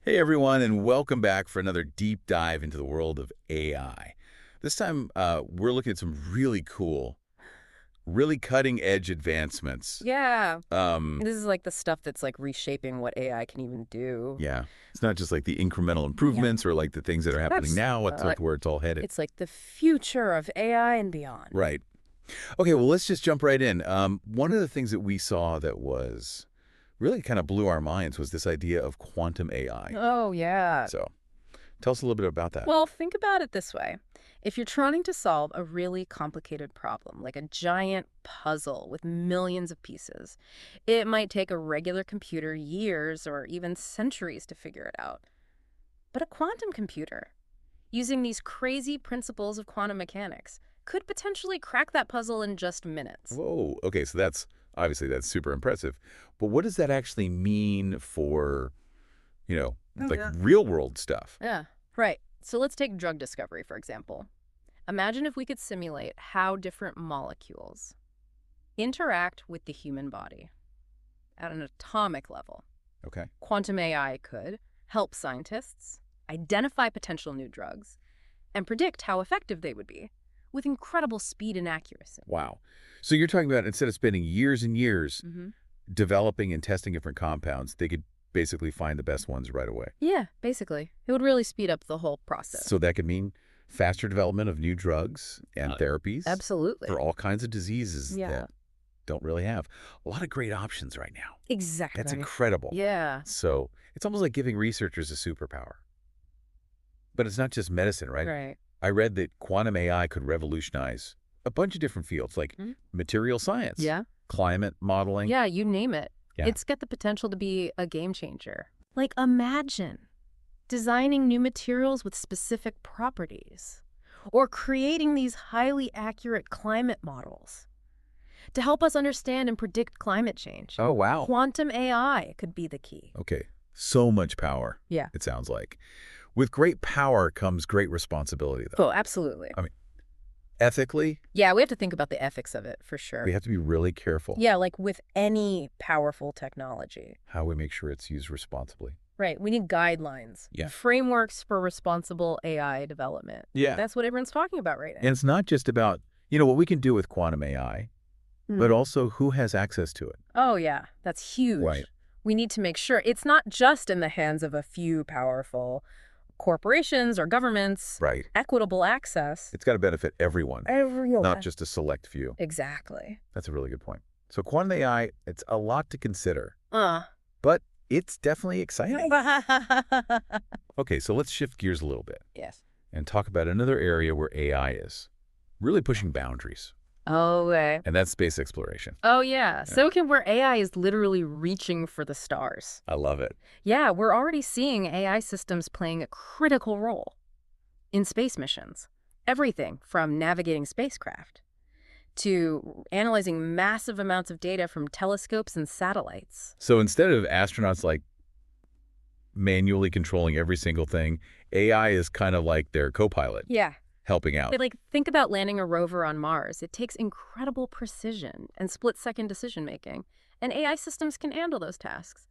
Hey everyone, and welcome back for another deep dive into the world of AI. This time, we're looking at some really cool, really cutting-edge advancements. Yeah. Um, This is like the stuff that's like reshaping what AI can even do. yeah, it's not just like the incremental Yeah. improvements or like the things that are happening That's now. It's like where it's all headed. it's like the future of AI and beyond. Right. Okay, well, let's just jump right in. One of the things that we saw that was really kind of blew our minds was this idea of quantum AI. Oh, yeah. So, tell us a little bit about that. Well, think about it this way. If you're trying to solve a really complicated problem, like a giant puzzle with millions of pieces, it might take a regular computer years or even centuries to figure it out. But a quantum computer, using these crazy principles of quantum mechanics, could potentially crack that puzzle in just minutes. Whoa. Okay, so that's super impressive. But what does that actually mean for, like Yeah. real world stuff? Yeah, right. So let's take drug discovery, for example. Imagine if we could simulate how different molecules interact with the human body at an atomic level. Okay. Quantum AI could help scientists identify potential new drugs and predict how effective they would be with incredible speed and accuracy. Wow. So you're talking about instead of spending years and years hmm developing and testing different compounds, they could basically find the best ones right away. Yeah, basically. It would really speed up the whole process. So that could mean faster development of new drugs and therapies Absolutely. for all kinds of diseases Yeah. that don't really have a lot of great options right now. Exactly. That's incredible. Yeah. So it's almost like giving researchers a superpower. But it's not just medicine, right? Right. I read that quantum AI could revolutionize a bunch of different fields, like Mhm. material science, Yeah. climate modeling. Yeah, you name it. Yeah. It's got the potential to be a game changer. Like, imagine designing new materials with specific properties or creating these highly accurate climate models to help us understand and predict climate change. Oh, wow. Quantum AI could be the key. Okay. So much power, Yeah. it sounds like. With great power comes great responsibility, though. Oh, absolutely. Ethically, Yeah, we have to think about the ethics of it for sure. we have to be really careful Yeah, like with any powerful technology. how we make sure it's used responsibly. Right. We need guidelines, Yeah. frameworks for responsible AI development. Yeah. That's what everyone's talking about right now. And it's not just about, what we can do with quantum AI, but also who has access to it. Oh, yeah. That's huge. Right. We need to make sure it's not just in the hands of a few powerful corporations or governments. Right. Equitable access. It's got to benefit everyone, Everyone. not just a select few. Exactly. That's a really good point. So quantum AI, it's a lot to consider, Uh. but it's definitely exciting. Okay, so let's shift gears a little bit Yes. and talk about another area where AI is really pushing boundaries, Oh, okay. and that's space exploration. Oh, yeah. So can where AI is literally reaching for the stars. I love it. Yeah, we're already seeing AI systems playing a critical role in space missions. Everything from navigating spacecraft to analyzing massive amounts of data from telescopes and satellites. So instead of astronauts like manually controlling every single thing, AI is kind of like their co-pilot Yeah. helping out. But think about landing a rover on Mars. It takes incredible precision and split-second decision-making, and AI systems can handle those tasks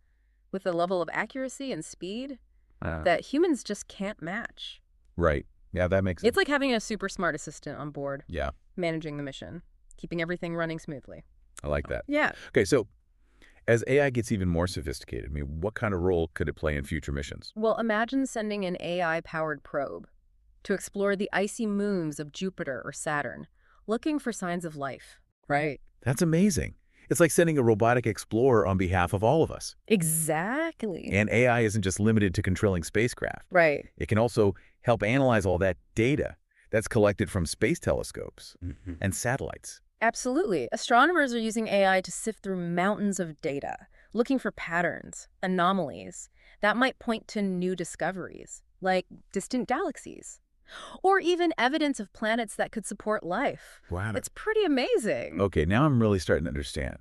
with a level of accuracy and speed that humans just can't match. Right. Yeah, that makes sense. It's like having a super smart assistant on board, Yeah, managing the mission, keeping everything running smoothly. I like that. Yeah. Okay, so as AI gets even more sophisticated, what kind of role could it play in future missions? Well, imagine sending an AI-powered probe to explore the icy moons of Jupiter or Saturn, looking for signs of life. Right. That's amazing. It's like sending a robotic explorer on behalf of all of us. Exactly. And AI isn't just limited to controlling spacecraft. Right. It can also help analyze all that data that's collected from space telescopes and satellites. Absolutely. Astronomers are using AI to sift through mountains of data, looking for patterns, anomalies that might point to new discoveries, like distant galaxies, or even evidence of planets that could support life. Wow. It's pretty amazing. Okay, now I'm really starting to understand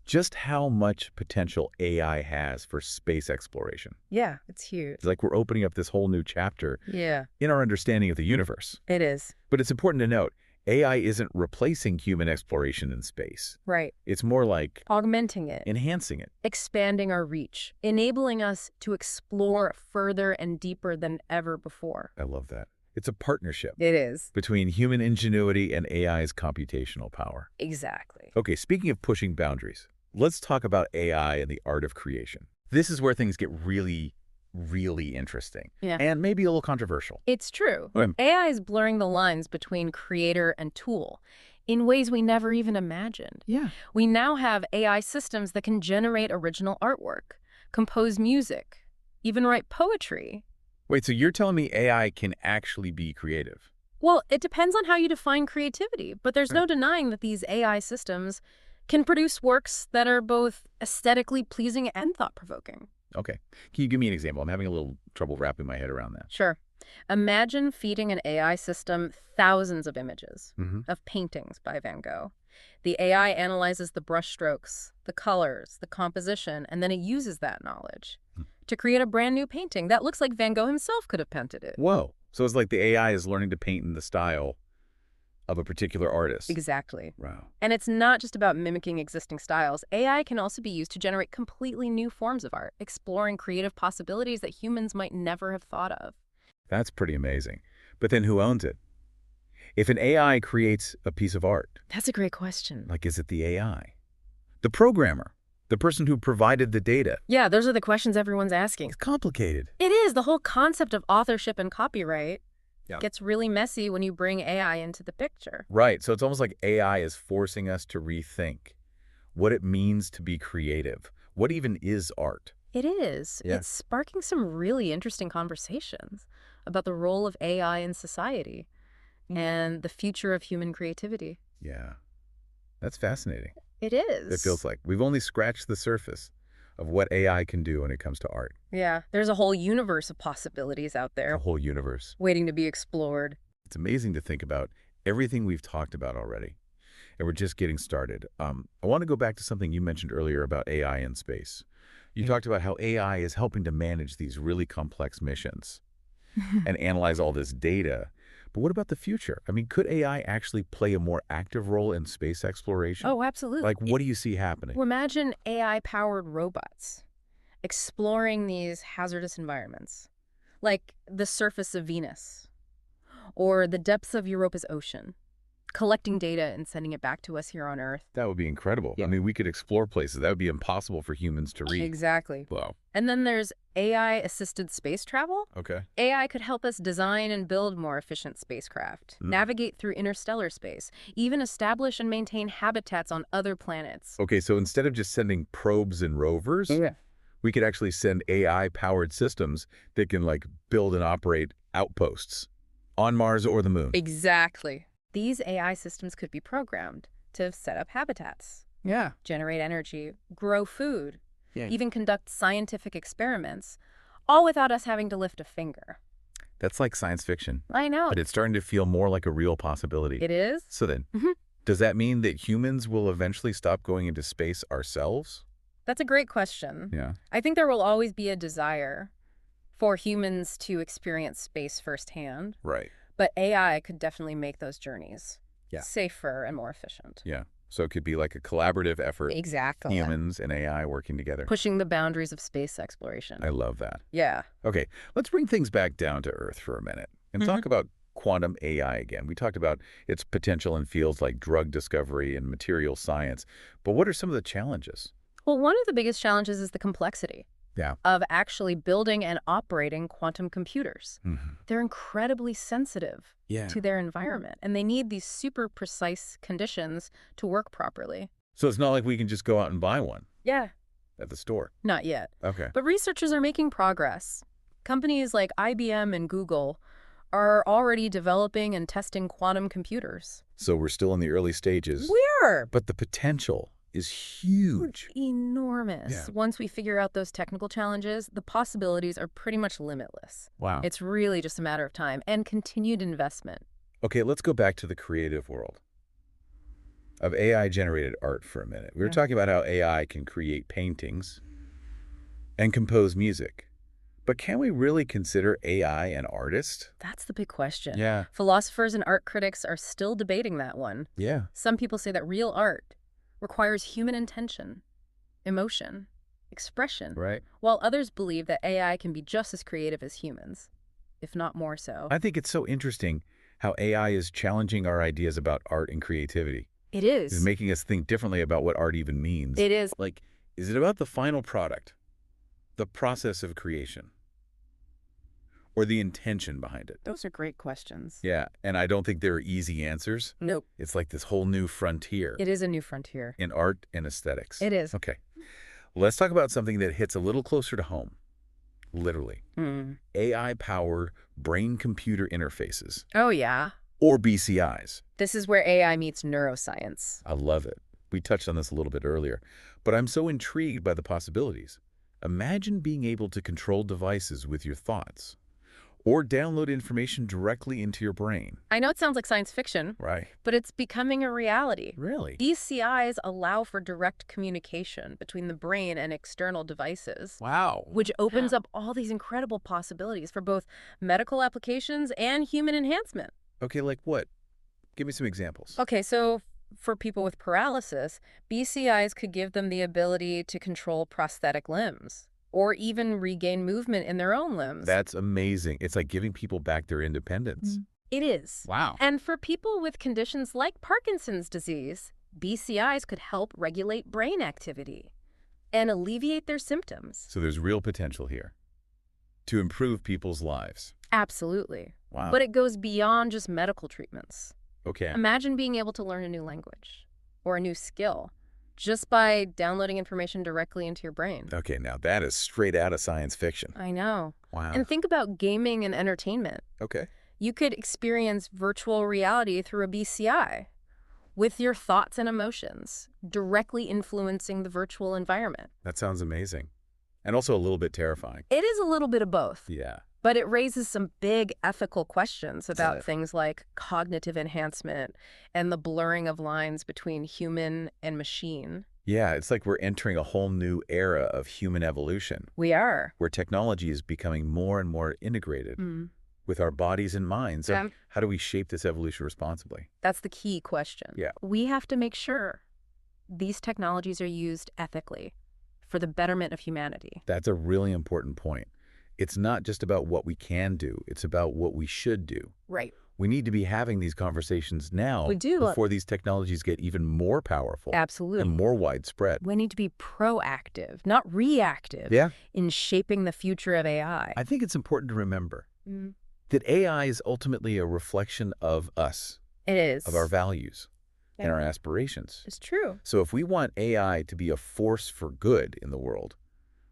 just how much potential AI has for space exploration. Yeah, it's huge. It's like we're opening up this whole new chapter Yeah, in our understanding of the universe. it is. But it's important to note, AI isn't replacing human exploration in space. Right. It's more like Augmenting it, enhancing it. expanding our reach, enabling us to explore further and deeper than ever before. I love that. It's a partnership It is. between human ingenuity and AI's computational power. Exactly. Okay, speaking of pushing boundaries, let's talk about AI and the art of creation. This is where things get really, really interesting. Yeah. And maybe a little controversial. It's true. Okay. AI is blurring the lines between creator and tool in ways we never even imagined. Yeah. We now have AI systems that can generate original artwork, compose music, even write poetry. Wait, so you're telling me AI can actually be creative? Well, it depends on how you define creativity, but there's no denying that these AI systems can produce works that are both aesthetically pleasing and thought-provoking. Okay. Can you give me an example? I'm having a little trouble wrapping my head around that. Sure. Imagine feeding an AI system thousands of images of paintings by Van Gogh. The AI analyzes the brushstrokes, the colors, the composition, and then it uses that knowledge to create a brand new painting that looks like Van Gogh himself could have painted it. Whoa. So it's like the AI is learning to paint in the style of a particular artist. Exactly. Wow. And it's not just about mimicking existing styles. AI can also be used to generate completely new forms of art, exploring creative possibilities that humans might never have thought of. That's pretty amazing. But then who owns it? If an AI creates a piece of art, That's a great question. like is it the AI? The programmer? The person who provided the data? Yeah, those are the questions everyone's asking. It's complicated. It is. The whole concept of authorship and copyright Yeah. gets really messy when you bring AI into the picture. Right. So it's almost like AI is forcing us to rethink what it means to be creative. What even is art? It is. Yeah. It's sparking some really interesting conversations about the role of AI in society and the future of human creativity. Yeah. That's fascinating. It is. It feels like we've only scratched the surface of what AI can do when it comes to art. Yeah, there's a whole universe of possibilities out The there whole universe. waiting to be explored. It's amazing to think about everything we've talked about already. And we're just getting started. I want to go back to something you mentioned earlier about AI in space. You talked about how AI is helping to manage these really complex missions and analyze all this data. But what about the future? I mean, could AI actually play a more active role in space exploration? Oh, absolutely. Like, what do you see happening? Well, imagine AI-powered robots exploring these hazardous environments, like the surface of Venus or the depths of Europa's ocean, collecting data and sending it back to us here on Earth. That would be incredible. Yeah. I mean, we could explore places. That would be impossible for humans to reach. Exactly. Wow. And then there's AI-assisted space travel. Okay. AI could help us design and build more efficient spacecraft, navigate through interstellar space, even establish and maintain habitats on other planets. Okay, so instead of just sending probes and rovers, we could actually send AI-powered systems that can, like, build and operate outposts on Mars or the Moon. Exactly. These AI systems could be programmed to set up habitats, generate energy, grow food, even conduct scientific experiments, all without us having to lift a finger. That's like science fiction, I know. but it's starting to feel more like a real possibility. It is? So then, does that mean that humans will eventually stop going into space ourselves? That's a great question. Yeah. I think there will always be a desire for humans to experience space firsthand, Right. but AI could definitely make those journeys Yeah. safer and more efficient. Yeah. So it could be like a collaborative effort, Exactly. humans and AI working together. Pushing the boundaries of space exploration. I love that. Yeah. Okay, let's bring things back down to Earth for a minute and talk about quantum AI again. We talked about its potential in fields like drug discovery and material science, but what are some of the challenges? Well, one of the biggest challenges is the complexity of actually building and operating quantum computers. They're incredibly sensitive to their environment, and they need these super precise conditions to work properly. So it's not like we can just go out and buy one Yeah. at the store. Not yet. Okay. But researchers are making progress. Companies like IBM and Google are already developing and testing quantum computers. So we're still in the early stages, We're but the potential is huge. enormous. Yeah. Once we figure out those technical challenges, the possibilities are pretty much limitless. Wow. It's really just a matter of time and continued investment. Okay, let's go back to the creative world of AI-generated art for a minute. We were talking about how AI can create paintings and compose music. But can we really consider AI an artist? That's the big question. Yeah. Philosophers and art critics are still debating that one. Yeah. Some people say that real art requires human intention, emotion, expression, Right. while others believe that AI can be just as creative as humans, if not more so. I think it's so interesting how AI is challenging our ideas about art and creativity. It It's is. making us think differently about what art even means. It is. Like, is it about the final product, the process of creation, or the intention behind it? Those are great questions. Yeah, and I don't think there are easy answers. Nope. It's like this whole new frontier It is a new frontier. in art and aesthetics. It is. Okay, let's talk about something that hits a little closer to home, literally. AI-powered brain-computer interfaces, Oh, yeah. or BCIs. This is where AI meets neuroscience. I love it. We touched on this a little bit earlier, but I'm so intrigued by the possibilities. Imagine being able to control devices with your thoughts, or download information directly into your brain. I know it sounds like science fiction, Right. but it's becoming a reality. Really? BCIs allow for direct communication between the brain and external devices, Wow. which opens up all these incredible possibilities for both medical applications and human enhancement. Okay, like what? Give me some examples. Okay, so for people with paralysis, BCIs could give them the ability to control prosthetic limbs or even regain movement in their own limbs. That's amazing. It's like giving people back their independence. It is. Wow. And for people with conditions like Parkinson's disease, BCIs could help regulate brain activity and alleviate their symptoms. So there's real potential here to improve people's lives. Absolutely. Wow. But it goes beyond just medical treatments. Okay. Imagine being able to learn a new language or a new skill just by downloading information directly into your brain. Okay, now that is straight out of science fiction. I know. Wow. And think about gaming and entertainment. Okay. You could experience virtual reality through a BCI with your thoughts and emotions directly influencing the virtual environment. That sounds amazing. And also a little bit terrifying. It is a little bit of both, Yeah. but it raises some big ethical questions about it? things like cognitive enhancement and the blurring of lines between human and machine. Yeah, it's like we're entering a whole new era of human evolution, We are. where technology is becoming more and more integrated with our bodies and minds. So Yeah. how do we shape this evolution responsibly? That's the key question. Yeah. We have to make sure these technologies are used ethically for the betterment of humanity. That's a really important point. It's not just about what we can do. It's about what we should do. Right. We need to be having these conversations now We do. before these technologies get even more powerful Absolutely. and more widespread. We need to be proactive, not reactive, Yeah. in shaping the future of AI. I think it's important to remember Mm. that AI is ultimately a reflection of us, It is. of our values and Yeah. our aspirations. It's true. So if we want AI to be a force for good in the world,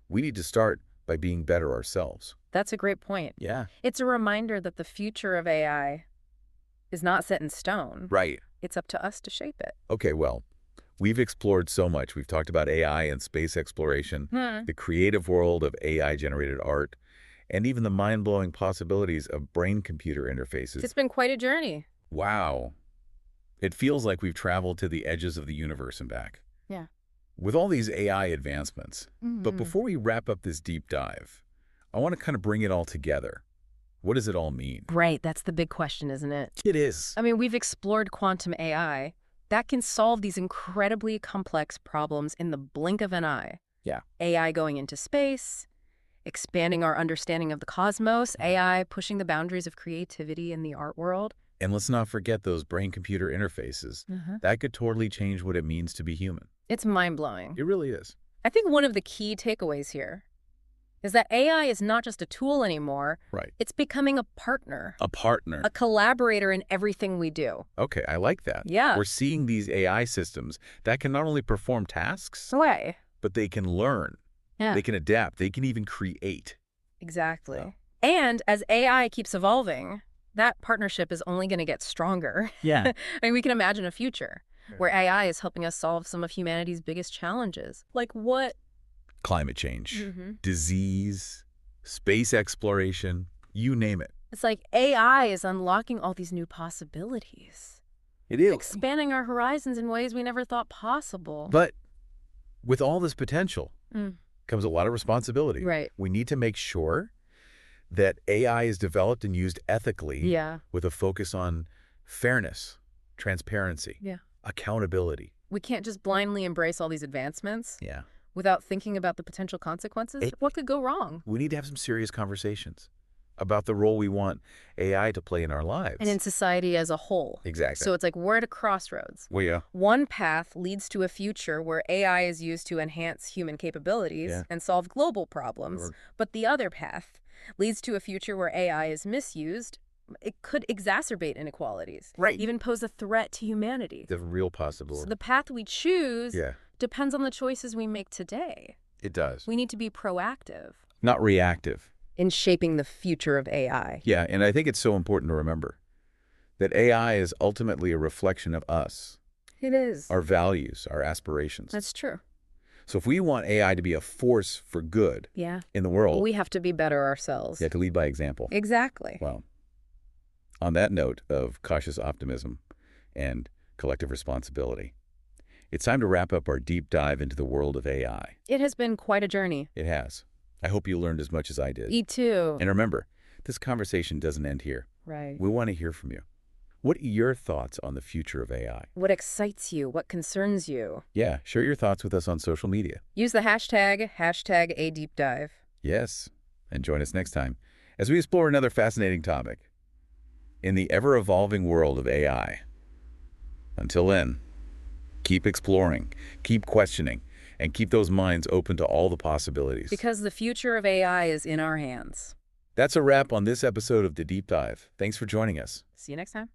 we need to start by being better ourselves. That's a great point. Yeah. It's a reminder that the future of AI is not set in stone. Right. It's up to us to shape it. Okay, well, we've explored so much. We've talked about AI and space exploration, the creative world of AI-generated art, and even the mind-blowing possibilities of brain-computer interfaces. It's been quite a journey. Wow. It feels like we've traveled to the edges of the universe and back. Yeah. With all these AI advancements. But before we wrap up this deep dive, I want to kind of bring it all together. What does it all mean? Right, that's the big question, isn't it? It is. I mean, we've explored quantum AI. That can solve these incredibly complex problems in the blink of an eye. Yeah. AI going into space, expanding our understanding of the cosmos, AI pushing the boundaries of creativity in the art world. And let's not forget those brain-computer interfaces. That could totally change what it means to be human. It's mind-blowing. It really is. I think one of the key takeaways here is that AI is not just a tool anymore. Right. It's becoming a partner, A partner. a collaborator in everything we do. Okay, I like that. Yeah. We're seeing these AI systems that can not only perform tasks, Way. but they can learn. Yeah. They can adapt. They can even create. Exactly. So. And as AI keeps evolving, that partnership is only going to get stronger. Yeah. I mean, we can imagine a future where AI is helping us solve some of humanity's biggest challenges. Like what? Climate change, disease, space exploration, you name it. It's like AI is unlocking all these new possibilities. It is. Expanding our horizons in ways we never thought possible. But with all this potential comes a lot of responsibility. Right. We need to make sure that AI is developed and used ethically Yeah. with a focus on fairness, transparency, Yeah. accountability. We can't just blindly embrace all these advancements Yeah. without thinking about the potential consequences. It- What could go wrong? We need to have some serious conversations about the role we want AI to play in our lives. And in society as a whole. Exactly. So it's like we're at a crossroads. Well, yeah. One path leads to a future where AI is used to enhance human capabilities Yeah. and solve global problems, Sure. but the other path leads to a future where AI is misused. It could exacerbate inequalities, Right. even pose a threat to humanity. The real So possibility. the path we choose Yeah, depends on the choices we make today. it does. We need to be proactive Not reactive. in shaping the future of AI. Yeah, and I think it's so important to remember that AI is ultimately a reflection of us, It is. our values, our aspirations. That's true. So if we want AI to be a force for good Yeah. in the world, We have to be better ourselves. you have to lead by example. Exactly. Well, on that note of cautious optimism and collective responsibility, it's time to wrap up our deep dive into the world of AI. It has been quite a journey. It has. I hope you learned as much as I did. Me too. And remember, this conversation doesn't end here. Right. We want to hear from you. What are your thoughts on the future of AI? What excites you? What concerns you? Yeah, share your thoughts with us on social media. Use the hashtag #ADeepDive. Yes, and join us next time as we explore another fascinating topic in the ever-evolving world of AI. Until then, keep exploring, keep questioning, and keep those minds open to all the possibilities. Because the future of AI is in our hands. That's a wrap on this episode of The Deep Dive. Thanks for joining us. See you next time.